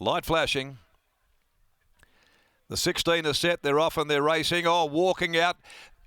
Light flashing. The 16 are set. They're off and they're racing. Oh, walking out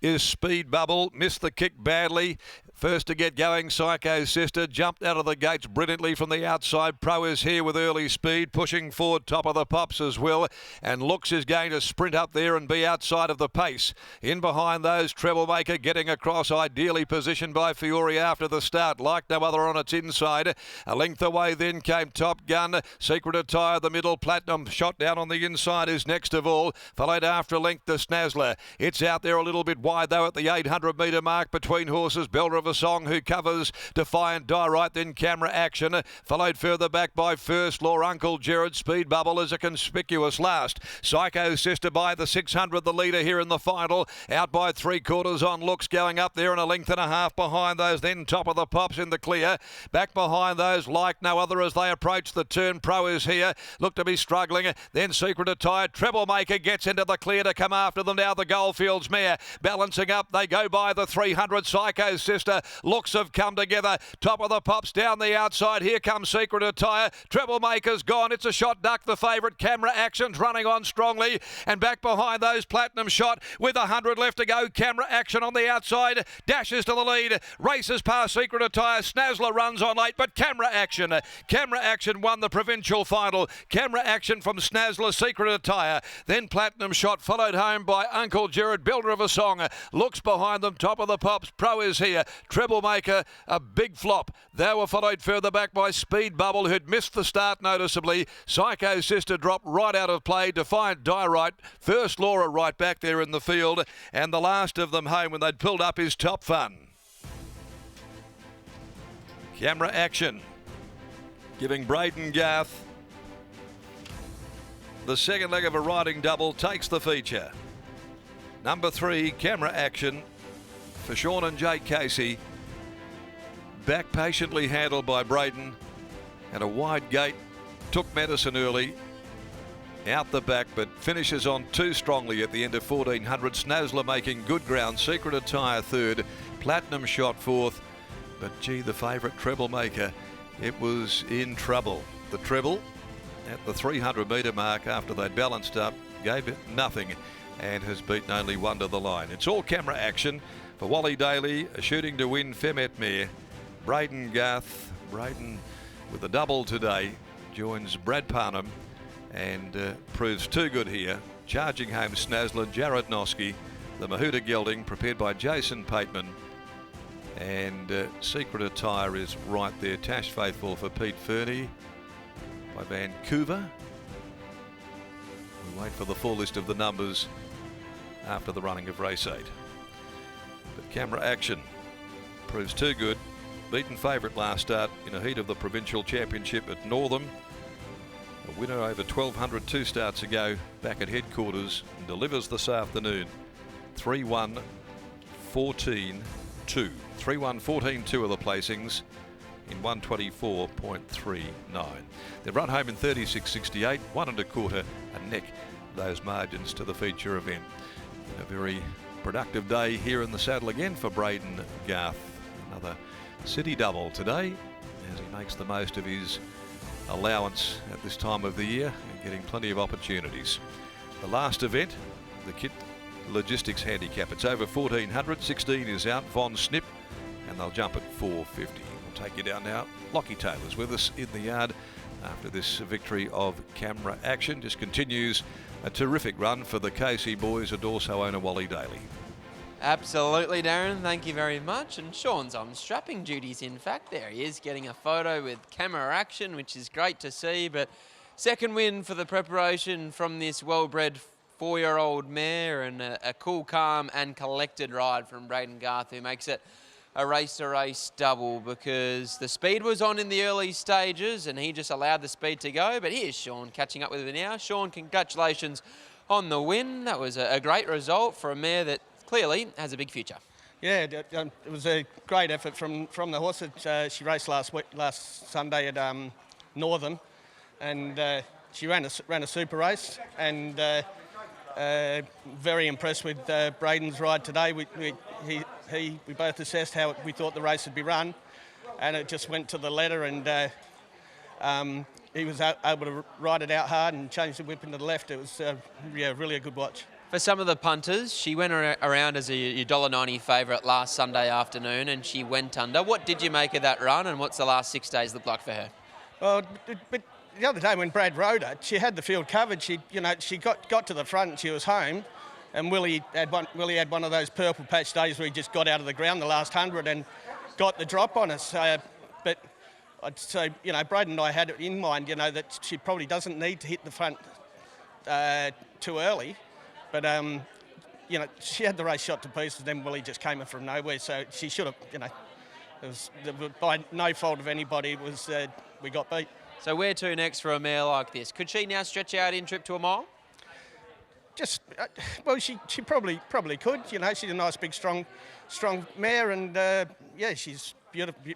is Speed Bubble. Missed the kick badly. First to get going, Psycho Sister jumped out of the gates brilliantly from the outside. Pro is here with early speed, pushing forward, top of the pops as well. And Looks is going to sprint up there and be outside of the pace. In behind those, Treble Maker getting across, ideally positioned by Fiore after the start, like no other on its inside. A length away then came Top Gun. Secret Attire, the middle. Platinum shot down on the inside is next of all. Followed after a length to Snazzler. It's out there a little bit wide though at the 800 metre mark between horses. Belter of a Song who covers Defiant Diorite, then Camera Action, followed further back by First Law. Uncle Jared. Speed Bubble is a conspicuous last. Psycho Sister by the 600, the leader here in the final, out by 3/4 on Looks, going up there and a length and a half behind those, then top of the pops in the clear, back behind those like no other as they approach the turn. Pro is here, look to be struggling, then Secret Attire. Treble Maker gets into the clear to come after them now. The Goldfields mare balancing up, they go by the 300. Psycho Sister. Looks have come together. Top of the pops down the outside. Here comes Secret Attire. Treble Maker's gone. It's a shot duck, the favourite. Camera Action's running on strongly. And back behind those, Platinum Shot with 100 left to go. Camera Action on the outside. Dashes to the lead. Races past Secret Attire. Snazzler runs on late, but Camera Action. Camera Action won the provincial final. Camera Action from Snazzler, Secret Attire. Then Platinum Shot, followed home by Uncle Jared. Builder of a Song. Looks behind them. Top of the pops. Pro is here. Treble Maker, a big flop. They were followed further back by Speed Bubble, who'd missed the start noticeably. Psycho Sister dropped right out of play. Defiant Diorite. First Laura right back there in the field. And the last of them home when they'd pulled up is Top Fun. Camera Action, giving Braden Garth the second leg of a riding double, takes the feature. Number 3, Camera Action, for Sean and Jake Casey. Back patiently handled by Braden, and a wide gate. Took medicine early, out the back, but finishes on too strongly at the end of 1400. Snazzler making good ground. Secret Attire third. Platinum Shot fourth. But gee, the favourite Treble Maker, it was in trouble. The treble at the 300 metre mark after they'd balanced up, gave it nothing, and has beaten only one to the line. It's all Camera Action for Wally Daly, a shooting to win Femet mare. Braden Garth, Braden with a double today, joins Brad Parnham and proves too good here. Charging home Snazzler, Jared Noski, the Mahuta gelding prepared by Jason Pateman, and Secret Attire is right there. Tash Faithful for Pete Fernie by Vancouver. We'll wait for the full list of the numbers after the running of race 8. But Camera Action proves too good. Beaten favourite last start in a heat of the Provincial Championship at Northam. A winner over 1200 2 starts ago back at headquarters, and delivers this afternoon. 3-1, 14-2. 3-1, 14-2 are the placings in 124.39. They've run home in 36.68, 1 1/4 a neck, those margins to the feature event. A very productive day here in the saddle again for Braden Garth. Another city double today as he makes the most of his allowance at this time of the year and getting plenty of opportunities. The last event, the Kit Logistics Handicap. It's over 1400. 16 is out. Von Snip, and they'll jump at 450. We'll take you down now. Lockie Taylor's with us in the yard after this victory of Camera Action. Just continues a terrific run for the KC boys and also owner Wally Daly. Absolutely, Darren. Thank you very much. And Sean's on strapping duties, in fact. There he is getting a photo with Camera Action, which is great to see. But second win for the preparation from this well-bred 4-year-old mare, and a cool, calm and collected ride from Braden Garth, who makes it a race-to-race double, because the speed was on in the early stages and he just allowed the speed to go. But here's Sean catching up with me now. Sean, congratulations on the win. That was a great result for a mare that clearly has a big future. Yeah, it was a great effort from the horse. She raced last Sunday at Northern, and she ran a super race, and very impressed with Braden's ride today. We both assessed how we thought the race would be run, and it just went to the letter, and he was able to ride it out hard and change the whip into the left. It was really a good watch. For some of the punters, she went around as your $1.90 favourite last Sunday afternoon and she went under. What did you make of that run and what's the last 6 days look like for her? Well, but the other day when Brad rode her, she had the field covered. She got to the front and she was home. And Willie had one of those purple patch days where he just got out of the ground the last 100 and got the drop on us. But I'd say, Brad and I had it in mind, that she probably doesn't need to hit the front too early. But, she had the race shot to pieces, then Willie just came in from nowhere. So she should have, it was by no fault of anybody, we got beat. So where to next for a mare like this? Could she now stretch out in trip to a mile? She probably could. She's a nice, big, strong mare, and she's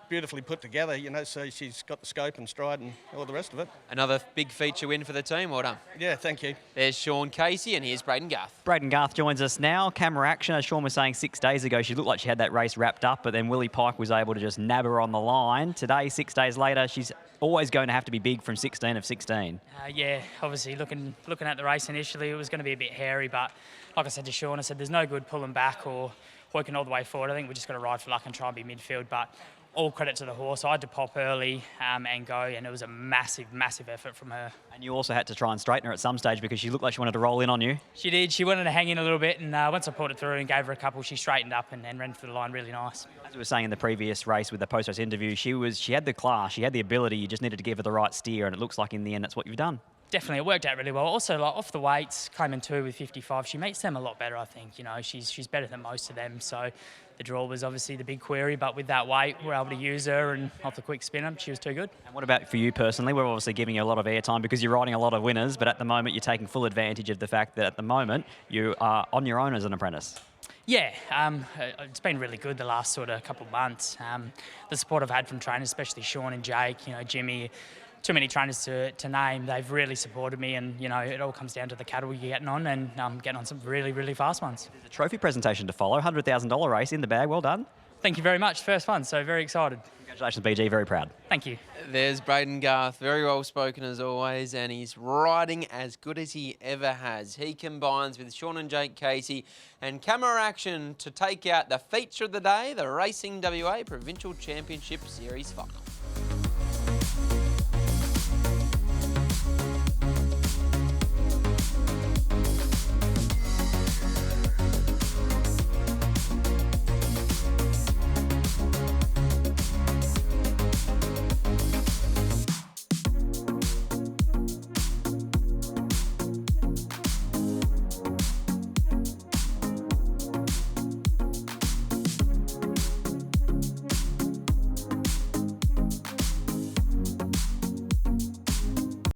beautifully put together. So she's got the scope and stride and all the rest of it. Another big feature win for the team. Well done. Yeah, thank you. There's Sean Casey, and here's Braden Garth. Braden Garth joins us now. Camera action, as Sean was saying 6 days ago, she looked like she had that race wrapped up, but then Willie Pike was able to just nab her on the line. Today, 6 days later, she's always going to have to be big from 16 of 16. Yeah, obviously looking at the race initially, it was going to be a bit hairy, but like I said to Sean, I said there's no good pulling back or working all the way forward. I think we're just going to ride for luck and try and be midfield, but all credit to the horse. I had to pop early and go, and it was a massive, massive effort from her. And you also had to try and straighten her at some stage because she looked like she wanted to roll in on you. She did. She wanted to hang in a little bit, and once I pulled it through and gave her a couple, she straightened up and ran for the line really nice. As we were saying in the previous race with the post-race interview, she had the class, she had the ability, you just needed to give her the right steer, and it looks like in the end that's what you've done. Definitely, it worked out really well. Also, off the weights, came in 2 with 55. She meets them a lot better, I think. She's better than most of them. So the draw was obviously the big query, but with that weight, we're able to use her, and off the quick spinner, she was too good. And what about for you personally? We're obviously giving you a lot of airtime because you're riding a lot of winners, but at the moment you're taking full advantage of the fact that at the moment you are on your own as an apprentice. Yeah, it's been really good the last sort of couple of months. The support I've had from trainers, especially Sean and Jake, Jimmy. Too many trainers to name. They've really supported me, and it all comes down to the cattle you're getting on, and I'm getting on some really, really fast ones. There's a trophy presentation to follow, $100,000 race in the bag. Well done. Thank you very much. First one, so very excited. Congratulations, BG. Very proud. Thank you. There's Braden Garth, very well spoken as always, and he's riding as good as he ever has. He combines with Sean and Jake Casey and camera action to take out the feature of the day, the Racing WA Provincial Championship Series final.